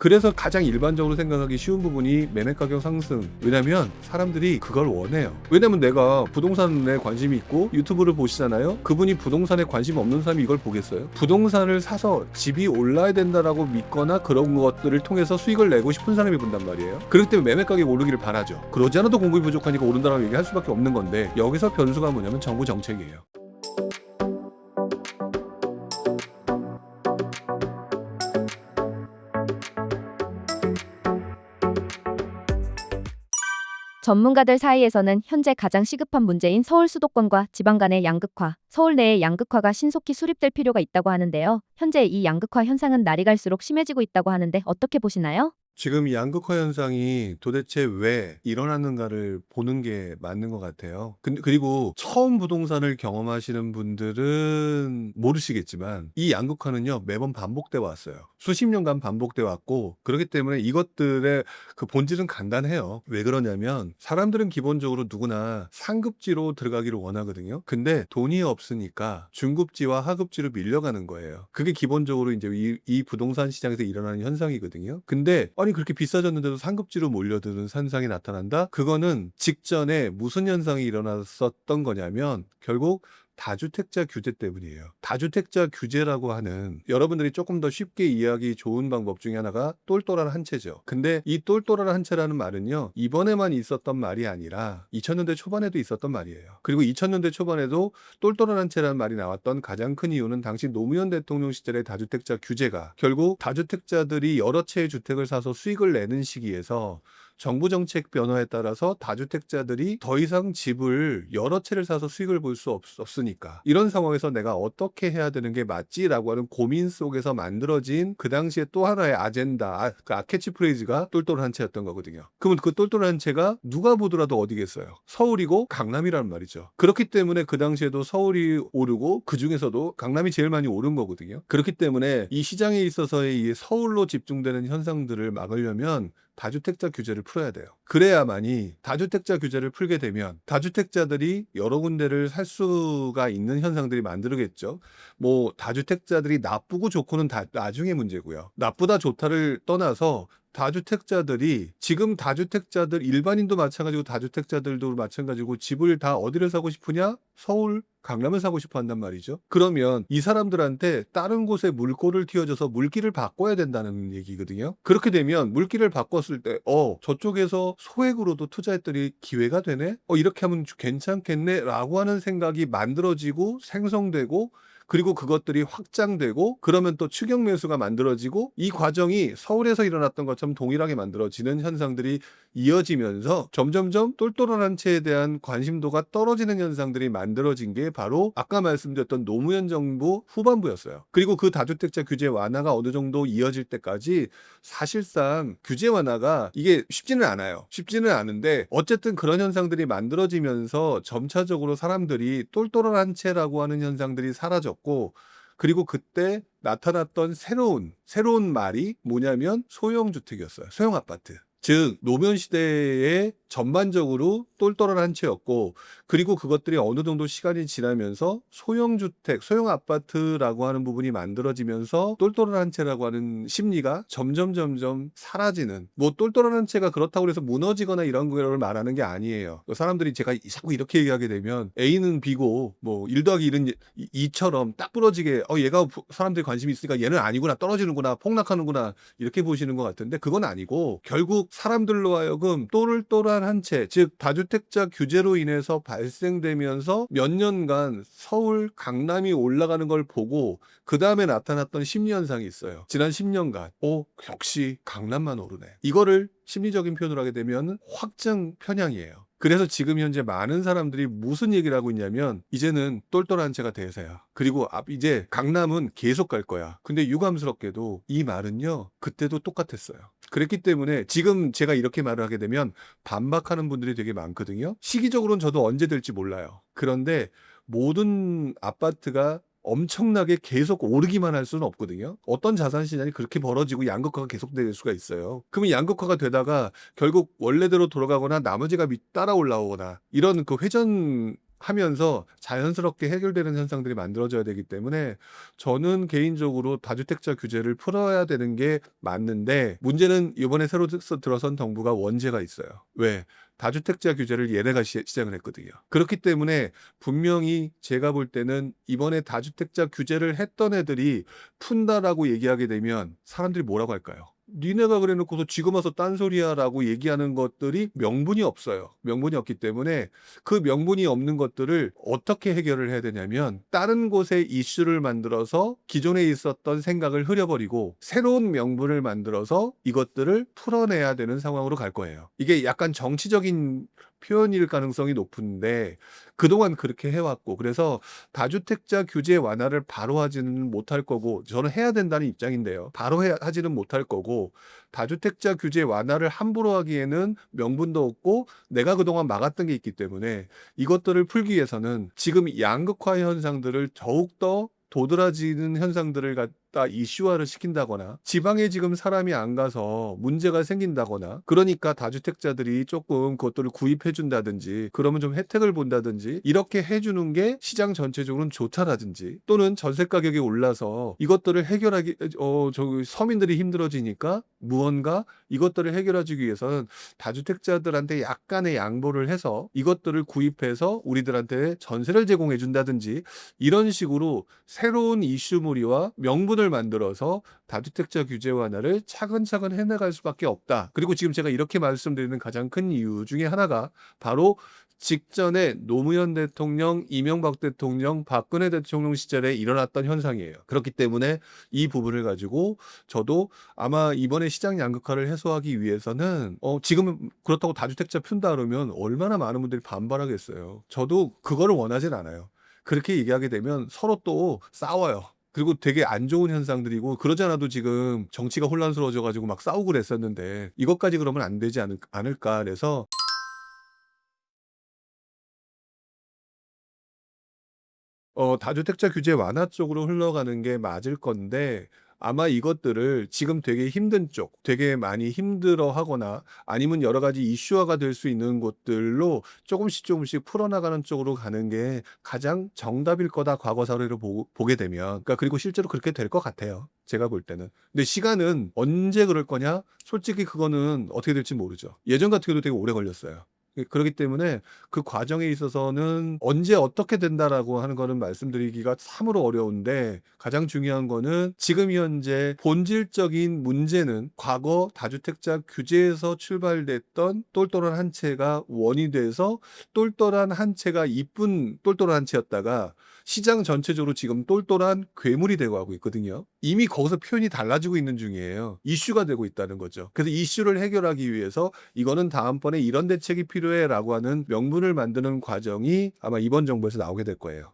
그래서 가장 일반적으로 생각하기 쉬운 부분이 매매 가격 상승. 왜냐면 사람들이 그걸 원해요. 왜냐면 내가 부동산에 관심이 있고 유튜브를 보시잖아요. 그분이 부동산에 관심 없는 사람이 이걸 보겠어요? 부동산을 사서 집이 올라야 된다라고 믿거나 그런 것들을 통해서 수익을 내고 싶은 사람이 본단 말이에요. 그렇기 때문에 매매 가격이 오르기를 바라죠. 그러지 않아도 공급이 부족하니까 오른다라고 얘기할 수밖에 없는 건데, 여기서 변수가 뭐냐면 정부 정책이에요. 전문가들 사이에서는 현재 가장 시급한 문제인 서울 수도권과 지방 간의 양극화, 서울 내의 양극화가 신속히 수립될 필요가 있다고 하는데요. 현재 이 양극화 현상은 날이 갈수록 심해지고 있다고 하는데 어떻게 보시나요? 지금 이 양극화 현상이 도대체 왜 일어나는가를 보는 게 맞는 것 같아요. 그리고 처음 부동산을 경험하시는 분들은 모르시겠지만 이 양극화는요, 매번 반복돼 왔어요. 수십 년간 반복돼 왔고, 그렇기 때문에 이것들의 그 본질은 간단해요. 왜 그러냐면 사람들은 기본적으로 누구나 상급지로 들어가기를 원하거든요. 근데 돈이 없으니까 중급지와 하급지로 밀려가는 거예요. 그게 기본적으로 이제 이 부동산 시장에서 일어나는 현상이거든요. 근데 아니 그렇게 비싸졌는데도 상급지로 몰려드는 현상이 나타난다? 그거는 직전에 무슨 현상이 일어났었던 거냐면 결국 다주택자 규제 때문이에요. 다주택자 규제라고 하는, 여러분들이 조금 더 쉽게 이해하기 좋은 방법 중에 하나가 똘똘한 한 채죠. 근데 이 똘똘한 한 채라는 말은요, 이번에만 있었던 말이 아니라 2000년대 초반에도 있었던 말이에요. 그리고 2000년대 초반에도 똘똘한 한 채라는 말이 나왔던 가장 큰 이유는 당시 노무현 대통령 시절의 다주택자 규제가 결국 다주택자들이 여러 채의 주택을 사서 수익을 내는 시기에서 정부 정책 변화에 따라서 다주택자들이 더 이상 집을 여러 채를 사서 수익을 볼 수 없으니까, 이런 상황에서 내가 어떻게 해야 되는 게 맞지라고 하는 고민 속에서 만들어진 그 당시에 또 하나의 아젠다, 그 캐치프레이즈가 똘똘한 채였던 거거든요. 그러면 그 똘똘한 채가 누가 보더라도 어디겠어요? 서울이고 강남이란 말이죠. 그렇기 때문에 그 당시에도 서울이 오르고 그 중에서도 강남이 제일 많이 오른 거거든요. 그렇기 때문에 이 시장에 있어서의 이 서울로 집중되는 현상들을 막으려면 다주택자 규제를 풀어야 돼요. 그래야만이 다주택자 규제를 풀게 되면 다주택자들이 여러 군데를 살 수가 있는 현상들이 만들어겠죠. 뭐 다주택자들이 나쁘고 좋고는 다 나중에 문제고요. 나쁘다 좋다를 떠나서 다주택자들이 지금 다주택자들, 일반인도 마찬가지고 다주택자들도 마찬가지고 집을 다 어디를 사고 싶으냐? 서울, 강남을 사고 싶어 한단 말이죠. 그러면 이 사람들한테 다른 곳에 물꼬를 틔워줘서 물길을 바꿔야 된다는 얘기거든요. 그렇게 되면 물길을 바꿨을 때 저쪽에서 소액으로도 투자했더니 기회가 되네? 이렇게 하면 괜찮겠네? 라고 하는 생각이 만들어지고 생성되고, 그리고 그것들이 확장되고, 그러면 또 추격 매수가 만들어지고, 이 과정이 서울에서 일어났던 것처럼 동일하게 만들어지는 현상들이 이어지면서 점점점 똘똘한 한 채에 대한 관심도가 떨어지는 현상들이 만들어진 게 바로 아까 말씀드렸던 노무현 정부 후반부였어요. 그리고 그 다주택자 규제 완화가 어느 정도 이어질 때까지 사실상 규제 완화가 이게 쉽지는 않아요. 쉽지는 않은데 어쨌든 그런 현상들이 만들어지면서 점차적으로 사람들이 똘똘한 한 채라고 하는 현상들이 사라졌고, 그리고 그때 나타났던 새로운 말이 뭐냐면 소형주택이었어요. 소형 아파트. 즉 노무현 시대에 전반적으로 똘똘한 한 채였고, 그리고 그것들이 어느 정도 시간이 지나면서 소형주택, 소형 아파트라고 하는 부분이 만들어지면서 똘똘한 한 채라고 하는 심리가 점점 사라지는, 뭐 똘똘한 한 채가 그렇다고 해서 무너지거나 이런 걸 말하는 게 아니에요. 사람들이 제가 자꾸 이렇게 얘기하게 되면 A는 B고 뭐 1 더하기 1은 2처럼 딱 부러지게 얘가 사람들이 관심이 있으니까 얘는 아니구나, 떨어지는구나, 폭락하는구나, 이렇게 보시는 것 같은데 그건 아니고, 결국 사람들로 하여금 똘똘한 한 채, 즉 다주택자 규제로 인해서 발생되면서 몇 년간 서울, 강남이 올라가는 걸 보고 그 다음에 나타났던 심리 현상이 있어요. 지난 10년간 역시 강남만 오르네. 이거를 심리적인 표현을 하게 되면 확정 편향이에요. 그래서 지금 현재 많은 사람들이 무슨 얘기를 하고 있냐면 이제는 똘똘한 채가 대세야. 그리고 이제 강남은 계속 갈 거야. 근데 유감스럽게도 이 말은요, 그때도 똑같았어요. 그랬기 때문에 지금 제가 이렇게 말을 하게 되면 반박하는 분들이 되게 많거든요. 시기적으로는 저도 언제 될지 몰라요. 그런데 모든 아파트가 엄청나게 계속 오르기만 할 수는 없거든요. 어떤 자산 시장이 그렇게 벌어지고 양극화가 계속될 수가 있어요. 그러면 양극화가 되다가 결국 원래대로 돌아가거나 나머지가 따라 올라오거나 이런 그 회전 하면서 자연스럽게 해결되는 현상들이 만들어져야 되기 때문에 저는 개인적으로 다주택자 규제를 풀어야 되는 게 맞는데, 문제는 이번에 새로 들어선 정부가 원죄가 있어요. 왜? 다주택자 규제를 얘네가 시작을 했거든요. 그렇기 때문에 분명히 제가 볼 때는 이번에 다주택자 규제를 했던 애들이 푼다라고 얘기하게 되면 사람들이 뭐라고 할까요? 니네가 그래 놓고서 지금 와서 딴소리야 라고 얘기하는 것들이 명분이 없어요. 명분이 없기 때문에 그 명분이 없는 것들을 어떻게 해결을 해야 되냐면, 다른 곳에 이슈를 만들어서 기존에 있었던 생각을 흐려버리고 새로운 명분을 만들어서 이것들을 풀어내야 되는 상황으로 갈 거예요. 이게 약간 정치적인 표현일 가능성이 높은데 그동안 그렇게 해왔고, 그래서 다주택자 규제 완화를 바로 하지는 못할 거고, 저는 해야 된다는 입장인데요. 바로 하지는 못할 거고, 다주택자 규제 완화를 함부로 하기에는 명분도 없고 내가 그동안 막았던 게 있기 때문에 이것들을 풀기 위해서는 지금 양극화 현상들을 더욱더 도드라지는 현상들을 갖다 이슈화를 시킨다거나, 지방에 지금 사람이 안 가서 문제가 생긴다거나, 그러니까 다주택자들이 조금 그것들을 구입해 준다든지, 그러면 좀 혜택을 본다든지, 이렇게 해주는 게 시장 전체적으로는 좋다라든지, 또는 전세 가격이 올라서 이것들을 해결하기 저기 서민들이 힘들어지니까 무언가 이것들을 해결하기 위해서는 다주택자들한테 약간의 양보를 해서 이것들을 구입해서 우리들한테 전세를 제공해 준다든지, 이런 식으로 새로운 이슈몰이와 명분을 만들어서 다주택자 규제 완화를 차근차근 해나갈 수밖에 없다. 그리고 지금 제가 이렇게 말씀드리는 가장 큰 이유 중에 하나가 바로 직전에 노무현 대통령, 이명박 대통령, 박근혜 대통령 시절에 일어났던 현상이에요. 그렇기 때문에 이 부분을 가지고 저도 아마 이번에 시장 양극화를 해소하기 위해서는 지금 그렇다고 다주택자 푼다 그러면 얼마나 많은 분들이 반발하겠어요. 저도 그거를 원하진 않아요. 그렇게 얘기하게 되면 서로 또 싸워요. 그리고 되게 안 좋은 현상들이고, 그러지 않아도 지금 정치가 혼란스러워져 가지고 막 싸우고 그랬었는데 이것까지 그러면 안 되지 않을까. 그래서 다주택자 규제 완화 쪽으로 흘러가는 게 맞을 건데, 아마 이것들을 지금 되게 힘든 쪽, 되게 많이 힘들어하거나 아니면 여러 가지 이슈화가 될 수 있는 곳들로 조금씩 조금씩 풀어나가는 쪽으로 가는 게 가장 정답일 거다, 과거 사례를 보게 되면. 그러니까 그리고 실제로 그렇게 될 것 같아요, 제가 볼 때는. 근데 시간은 언제 그럴 거냐? 솔직히 그거는 어떻게 될지 모르죠. 예전 같은 경우도 되게 오래 걸렸어요. 그렇기 때문에 그 과정에 있어서는 언제 어떻게 된다라고 하는 거는 말씀드리기가 참으로 어려운데, 가장 중요한 거는 지금 현재 본질적인 문제는 과거 다주택자 규제에서 출발됐던 똘똘한 한 채가 원이 돼서, 똘똘한 한 채가 이쁜 똘똘한 한 채였다가 시장 전체적으로 지금 똘똘한 괴물이 되고 하고 있거든요. 이미 거기서 표현이 달라지고 있는 중이에요. 이슈가 되고 있다는 거죠. 그래서 이슈를 해결하기 위해서 이거는 다음번에 이런 대책이 필요해라고 하는 명분을 만드는 과정이 아마 이번 정부에서 나오게 될 거예요.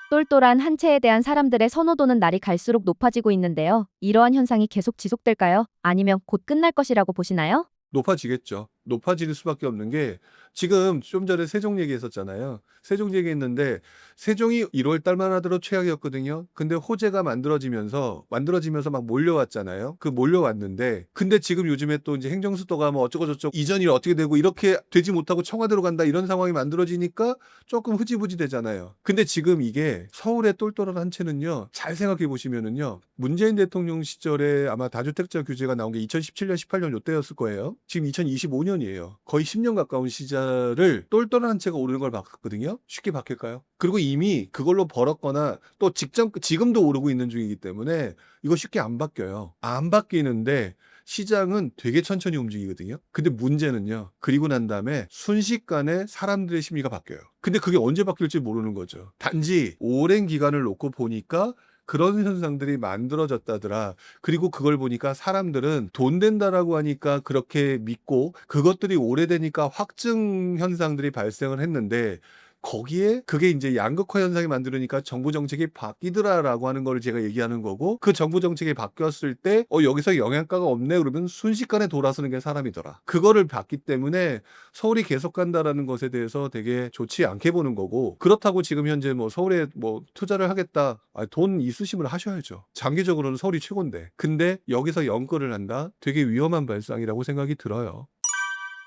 똘똘한 한 채에 대한 사람들의 선호도는 날이 갈수록 높아지고 있는데요. 이러한 현상이 계속 지속될까요? 아니면 곧 끝날 것이라고 보시나요? 높아지겠죠. 높아질 수밖에 없는 게, 지금 좀 전에 세종 얘기했었잖아요. 세종 얘기했는데 세종이 1월 달만 하더라도 최악이었거든요. 근데 호재가 만들어지면서 막 몰려왔잖아요. 그 몰려왔는데, 근데 지금 요즘에 또 이제 행정수도가 뭐 어쩌고 저쩌고 이전 일 어떻게 되고 이렇게 되지 못하고 청와대로 간다, 이런 상황이 만들어지니까 조금 흐지부지 되잖아요. 근데 지금 이게 서울의 똘똘한 한 채는요, 잘 생각해 보시면은요, 문재인 대통령 시절에 아마 다주택자 규제가 나온 게 2017년, 18년 요때였을 거예요. 지금 2025년이에요. 거의 10년 가까운 시절을 똘똘한 한 채가 오르는 걸 봤거든요. 쉽게 바뀔까요? 그리고 이미 그걸로 벌었거나 또 지금도 오르고 있는 중이기 때문에 이거 쉽게 안 바뀌어요. 안 바뀌는데 시장은 되게 천천히 움직이거든요. 근데 문제는요, 그리고 난 다음에 순식간에 사람들의 심리가 바뀌어요. 근데 그게 언제 바뀔지 모르는 거죠. 단지 오랜 기간을 놓고 보니까 그런 현상들이 만들어졌다더라. 그리고 그걸 보니까 사람들은 돈 된다라고 하니까 그렇게 믿고, 그것들이 오래되니까 확증 현상들이 발생을 했는데, 거기에 그게 이제 양극화 현상이 만들으니까 정부 정책이 바뀌더라라고 하는 걸 제가 얘기하는 거고, 그 정부 정책이 바뀌었을 때 여기서 영향가가 없네 그러면 순식간에 돌아서는 게 사람이더라. 그거를 봤기 때문에 서울이 계속 간다라는 것에 대해서 되게 좋지 않게 보는 거고, 그렇다고 지금 현재 뭐 서울에 뭐 투자를 하겠다, 돈 있으시면 하셔야죠. 장기적으로는 서울이 최고인데. 근데 여기서 연끌을 한다? 되게 위험한 발상이라고 생각이 들어요.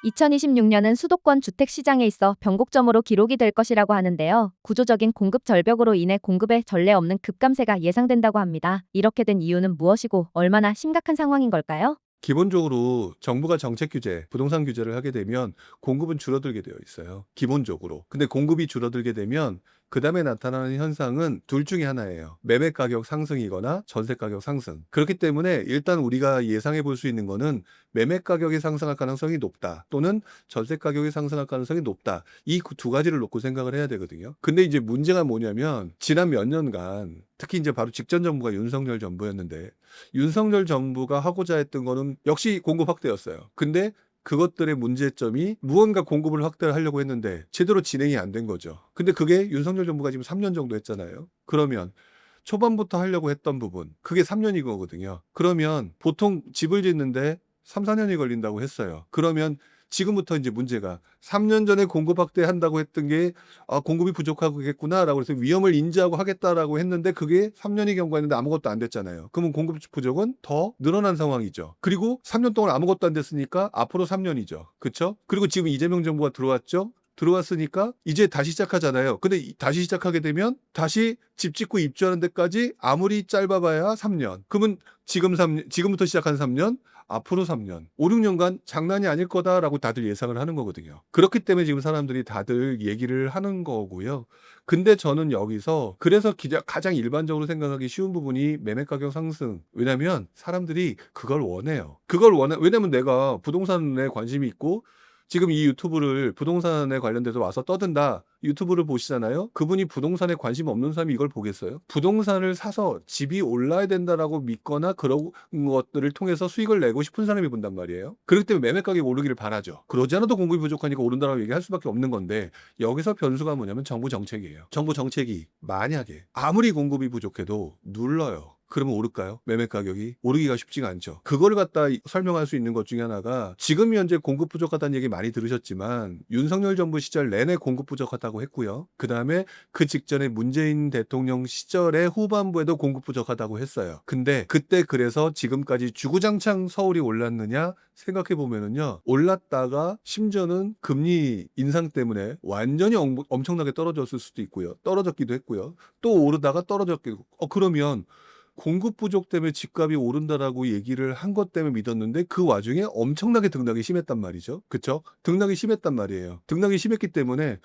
2026년은 수도권 주택 시장에 있어 변곡점으로 기록이 될 것이라고 하는데요. 구조적인 공급 절벽으로 인해 공급에 전례 없는 급감세가 예상된다고 합니다. 이렇게 된 이유는 무엇이고 얼마나 심각한 상황인 걸까요? 기본적으로 정부가 정책 규제, 부동산 규제를 하게 되면 공급은 줄어들게 되어 있어요. 기본적으로. 근데 공급이 줄어들게 되면 그 다음에 나타나는 현상은 둘 중에 하나예요. 매매 가격 상승이거나 전세 가격 상승. 그렇기 때문에 일단 우리가 예상해 볼 수 있는 거는 매매 가격이 상승할 가능성이 높다. 또는 전세 가격이 상승할 가능성이 높다. 이 두 가지를 놓고 생각을 해야 되거든요. 근데 이제 문제가 뭐냐면 지난 몇 년간 특히 이제 바로 직전 정부가 윤석열 정부였는데 윤석열 정부가 하고자 했던 거는 역시 공급 확대였어요. 근데 그것들의 문제점이 무언가 공급을 확대하려고 했는데 제대로 진행이 안 된 거죠. 근데 그게 윤석열 정부가 지금 3년 정도 했잖아요. 그러면 초반부터 하려고 했던 부분, 그게 3년인 거거든요. 그러면 보통 집을 짓는데 3, 4년이 걸린다고 했어요. 그러면 지금부터 이제 문제가 3년 전에 공급 확대한다고 했던 게 공급이 부족하겠구나라고 해서 위험을 인지하고 하겠다라고 했는데 그게 3년이 경과했는데 아무것도 안 됐잖아요. 그러면 공급 부족은 더 늘어난 상황이죠. 그리고 3년 동안 아무것도 안 됐으니까 앞으로 3년이죠. 그렇죠? 그리고 지금 이재명 정부가 들어왔죠. 들어왔으니까 이제 다시 시작하잖아요. 근데 다시 시작하게 되면 다시 집 짓고 입주하는 데까지 아무리 짧아봐야 3년. 그러면 지금부터 시작한 3년, 앞으로 3년, 5, 6년간 장난이 아닐 거다라고 다들 예상을 하는 거거든요. 그렇기 때문에 지금 사람들이 다들 얘기를 하는 거고요. 근데 저는 여기서 그래서 가장 일반적으로 생각하기 쉬운 부분이 매매 가격 상승. 왜냐면 사람들이 그걸 원해요. 왜냐면 내가 부동산에 관심이 있고 지금 이 유튜브를 부동산에 관련돼서 와서 떠든다. 유튜브를 보시잖아요. 그분이 부동산에 관심 없는 사람이 이걸 보겠어요? 부동산을 사서 집이 올라야 된다라고 믿거나 그런 것들을 통해서 수익을 내고 싶은 사람이 본단 말이에요. 그렇기 때문에 매매 가격이 오르기를 바라죠. 그러지 않아도 공급이 부족하니까 오른다라고 얘기할 수밖에 없는 건데 여기서 변수가 뭐냐면 정부 정책이에요. 정부 정책이 만약에 아무리 공급이 부족해도 눌러요. 그러면 오를까요? 매매 가격이 오르기가 쉽지가 않죠. 그걸 갖다 설명할 수 있는 것 중에 하나가 지금 현재 공급 부족하다는 얘기 많이 들으셨지만 윤석열 정부 시절 내내 공급 부족하다고 했고요. 그 다음에 그 직전에 문재인 대통령 시절의 후반부에도 공급 부족하다고 했어요. 근데 그때 그래서 지금까지 주구장창 서울이 올랐느냐 생각해 보면은요. 올랐다가 심지어는 금리 인상 때문에 완전히 엄청나게 떨어졌을 수도 있고요. 떨어졌기도 했고요. 또 오르다가 떨어졌기도. 그러면 공급 부족 때문에 집값이 오른다라고 얘기를 한 것 때문에 믿었는데 그 와중에 엄청나게 등락이 심했단 말이죠. 그쵸? 등락이 심했단 말이에요. 등락이 심했기 때문에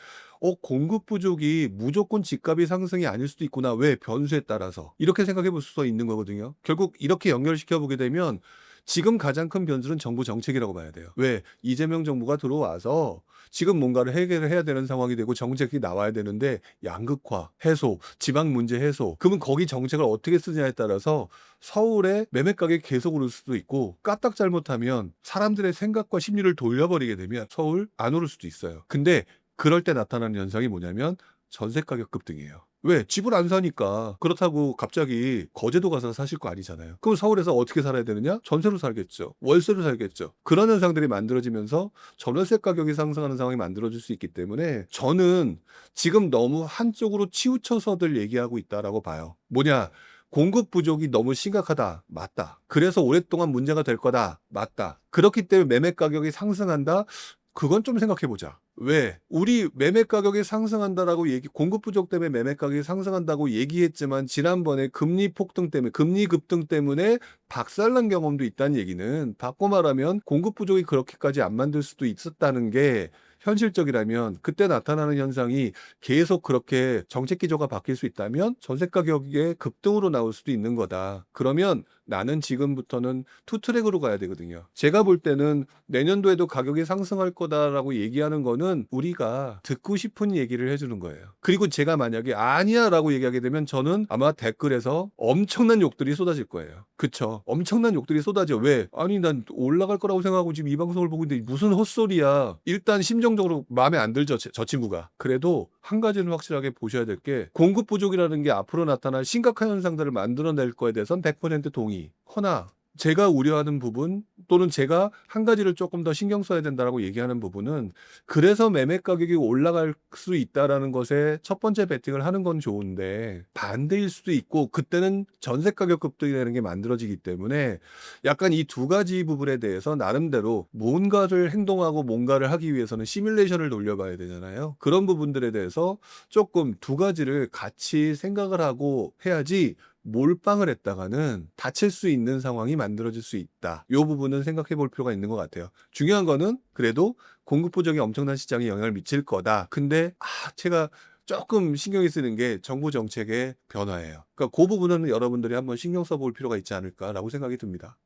공급 부족이 무조건 집값이 상승이 아닐 수도 있구나. 왜? 변수에 따라서. 이렇게 생각해 볼 수가 있는 거거든요. 결국 이렇게 연결시켜 보게 되면 지금 가장 큰 변수는 정부 정책이라고 봐야 돼요. 왜? 이재명 정부가 들어와서 지금 뭔가를 해결을 해야 되는 상황이 되고 정책이 나와야 되는데 양극화, 해소, 지방 문제 해소. 그러면 거기 정책을 어떻게 쓰냐에 따라서 서울의 매매 가격이 계속 오를 수도 있고 까딱 잘못하면 사람들의 생각과 심리를 돌려버리게 되면 서울 안 오를 수도 있어요. 근데 그럴 때 나타나는 현상이 뭐냐면 전세 가격 급등이에요. 왜? 집을 안 사니까. 그렇다고 갑자기 거제도 가서 사실 거 아니잖아요. 그럼 서울에서 어떻게 살아야 되느냐? 전세로 살겠죠. 월세로 살겠죠. 그런 현상들이 만들어지면서 전월세 가격이 상승하는 상황이 만들어질 수 있기 때문에 저는 지금 너무 한쪽으로 치우쳐서들 얘기하고 있다라고 봐요. 뭐냐? 공급 부족이 너무 심각하다. 맞다. 그래서 오랫동안 문제가 될 거다. 맞다. 그렇기 때문에 매매 가격이 상승한다. 그건 좀 생각해 보자. 왜? 우리 매매 가격이 상승한다라고 공급 부족 때문에 매매 가격이 상승한다고 얘기했지만 지난번에 금리 폭등 때문에 금리 급등 때문에 박살난 경험도 있다는 얘기는 바꿔 말하면 공급 부족이 그렇게까지 안 만들 수도 있었다는 게 현실적이라면 그때 나타나는 현상이 계속 그렇게 정책 기조가 바뀔 수 있다면 전세 가격의 급등으로 나올 수도 있는 거다. 그러면 나는 지금부터는 투트랙으로 가야 되거든요. 제가 볼 때는 내년도에도 가격이 상승할 거다라고 얘기하는 거는 우리가 듣고 싶은 얘기를 해주는 거예요. 그리고 제가 만약에 아니야 라고 얘기하게 되면 저는 아마 댓글에서 엄청난 욕들이 쏟아질 거예요. 그쵸? 엄청난 욕들이 쏟아져. 왜? 아니 난 올라갈 거라고 생각하고 지금 이 방송을 보고 있는데 무슨 헛소리야. 일단 심정적으로 마음에 안 들죠. 저 친구가. 그래도 한 가지는 확실하게 보셔야 될 게 공급 부족이라는 게 앞으로 나타날 심각한 현상들을 만들어낼 거에 대해서는 100% 동의. 허나 제가 우려하는 부분 또는 제가 한 가지를 조금 더 신경 써야 된다라고 얘기하는 부분은 그래서 매매 가격이 올라갈 수 있다라는 것에 첫 번째 베팅을 하는 건 좋은데 반대일 수도 있고 그때는 전세 가격 급등이라는 게 만들어지기 때문에 약간 이 두 가지 부분에 대해서 나름대로 뭔가를 행동하고 뭔가를 하기 위해서는 시뮬레이션을 돌려봐야 되잖아요. 그런 부분들에 대해서 조금 두 가지를 같이 생각을 하고 해야지 몰빵을 했다가는 다칠 수 있는 상황이 만들어질 수 있다. 요 부분은 생각해 볼 필요가 있는 것 같아요. 중요한 거는 그래도 공급 부족이 엄청난 시장에 영향을 미칠 거다. 근데 제가 조금 신경이 쓰는 게 정부 정책의 변화예요. 그러니까 그 부분은 여러분들이 한번 신경 써볼 필요가 있지 않을까라고 생각이 듭니다.